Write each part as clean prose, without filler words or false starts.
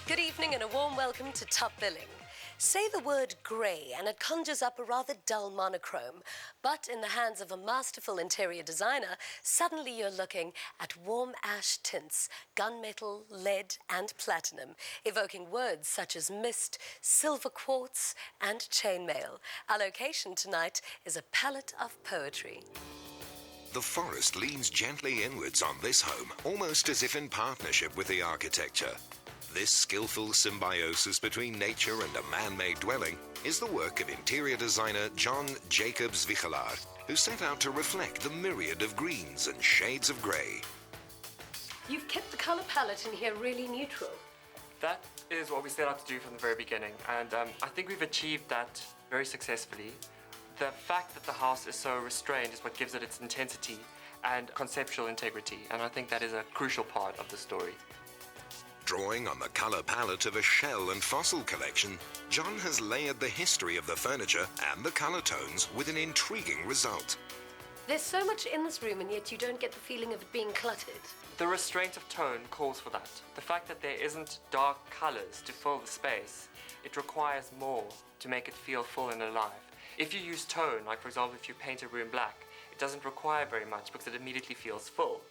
Good evening and a warm welcome to Top Billing. Say the word grey and it conjures up a rather dull monochrome. But in the hands of a masterful interior designer, suddenly you're looking at warm ash tints, gunmetal, lead and platinum, evoking words such as mist, silver quartz and chainmail. Our location tonight is a palette of poetry. The forest leans gently inwards on this home, almost as if in partnership with the architecture. This skillful symbiosis between nature and a man-made dwelling is the work of interior designer John Jacob Zwiegelaar, who set out to reflect the myriad of greens and shades of grey. You've kept the colour palette in here really neutral. That is what we set out to do from the very beginning, and I think we've achieved that very successfully. The fact that the house is so restrained is what gives it its intensity and conceptual integrity, and I think that is a crucial part of the story. Drawing on the colour palette of a shell and fossil collection, John has layered the history of the furniture and the colour tones with an intriguing result. There's so much in this room and yet you don't get the feeling of it being cluttered. The restraint of tone calls for that. The fact that there isn't dark colours to fill the space, it requires more to make it feel full and alive. If you use tone, like for example if you paint a room black, it doesn't require very much because it immediately feels full.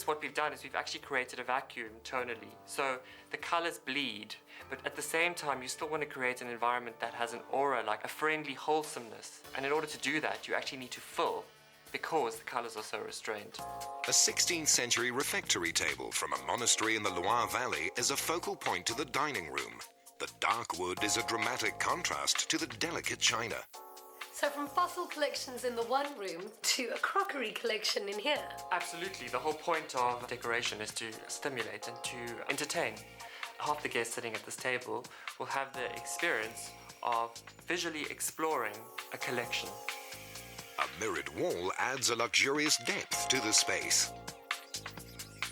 What we've done is we've actually created a vacuum tonally. So the colours bleed, but at the same time you still want to create an environment that has an aura, like a friendly wholesomeness. And in order to do that, you actually need to fill because the colours are so restrained. A 16th century refectory table from a monastery in the Loire Valley is a focal point to the dining room. The dark wood is a dramatic contrast to the delicate china. So from fossil collections in the one room to a crockery collection in here. Absolutely. The whole point of decoration is to stimulate and to entertain. Half the guests sitting at this table will have the experience of visually exploring a collection. A mirrored wall adds a luxurious depth to the space.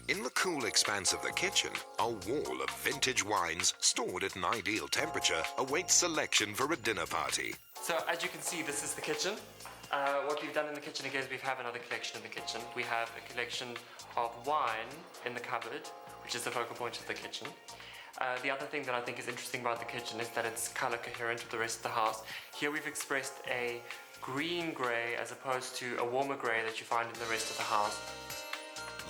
In the cool expanse of the kitchen, a wall of vintage wines stored at an ideal temperature awaits selection for a dinner party. So as you can see, this is the kitchen. What we've done in the kitchen again is we have another collection in the kitchen. We have a collection of wine in the cupboard, which is the focal point of the kitchen. The other thing that I think is interesting about the kitchen is that it's colour coherent with the rest of the house. Here we've expressed a green grey as opposed to a warmer grey that you find in the rest of the house.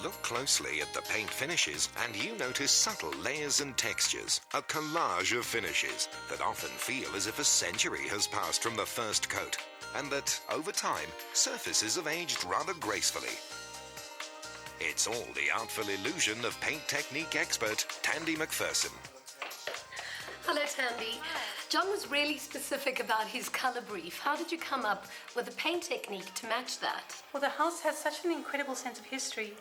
Look closely at the paint finishes and you notice subtle layers and textures, a collage of finishes that often feel as if a century has passed from the first coat, and that, over time, surfaces have aged rather gracefully. It's all the artful illusion of paint technique expert Tandy McPherson. Hello, Tandy. John was really specific about his colour brief. How did you come up with a paint technique to match that? Well, the house has such an incredible sense of history.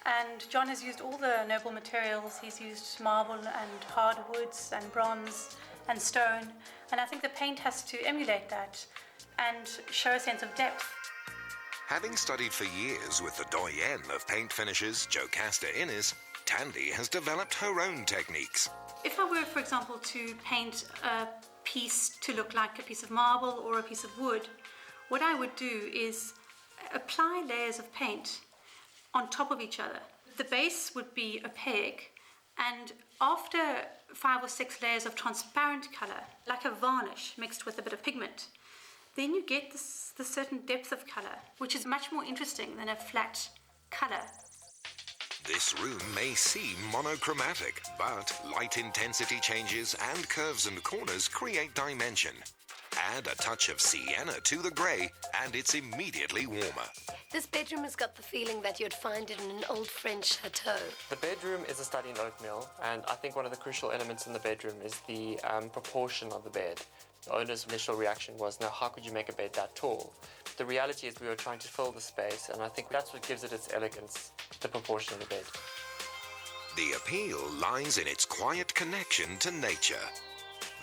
And John has used all the noble materials. He's used marble and hardwoods and bronze and stone. And I think the paint has to emulate that and show a sense of depth. Having studied for years with the doyenne of paint finishes, Jocasta Innes, Tandy has developed her own techniques. If I were, for example, to paint a piece to look like a piece of marble or a piece of wood, what I would do is apply layers of paint on top of each other. The base would be opaque, and after 5 or 6 layers of transparent colour, like a varnish mixed with a bit of pigment, then you get this certain depth of colour, which is much more interesting than a flat colour. This room may seem monochromatic, but light intensity changes and curves and corners create dimension. Add a touch of sienna to the grey and it's immediately warmer. This bedroom has got the feeling that you'd find it in an old French chateau. The bedroom is a study in oatmeal, and I think one of the crucial elements in the bedroom is the proportion of the bed. The owner's initial reaction was, now how could you make a bed that tall? The reality is we were trying to fill the space, and I think that's what gives it its elegance, the proportion of the bed. The appeal lies in its quiet connection to nature.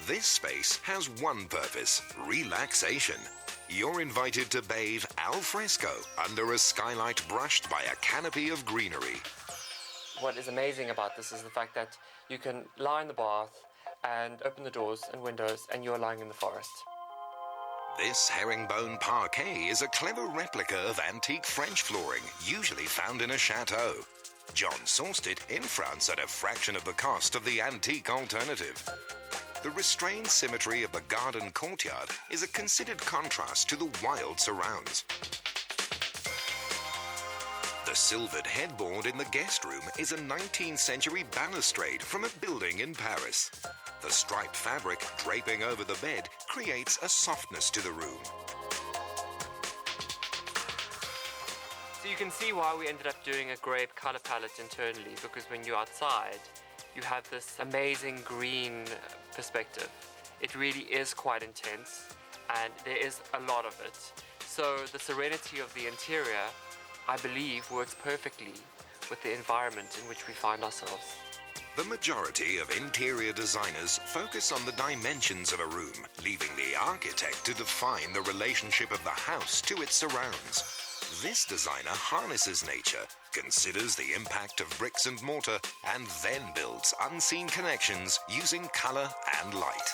This space has one purpose: relaxation. You're invited to bathe al fresco under a skylight brushed by a canopy of greenery. What is amazing about this is the fact that you can lie in the bath and open the doors and windows and you're lying in the forest. This herringbone parquet is a clever replica of antique French flooring, usually found in a chateau. John sourced it in France at a fraction of the cost of the antique alternative. The restrained symmetry of the garden courtyard is a considered contrast to the wild surrounds. The silvered headboard in the guest room is a 19th century balustrade from a building in Paris. The striped fabric draping over the bed creates a softness to the room. So you can see why we ended up doing a grape color palette internally, because when you're outside, you have this amazing green perspective. It really is quite intense, and there is a lot of it. So the serenity of the interior, I believe, works perfectly with the environment in which we find ourselves. The majority of interior designers focus on the dimensions of a room, leaving the architect to define the relationship of the house to its surrounds. This designer harnesses nature, considers the impact of bricks and mortar, and then builds unseen connections using color and light.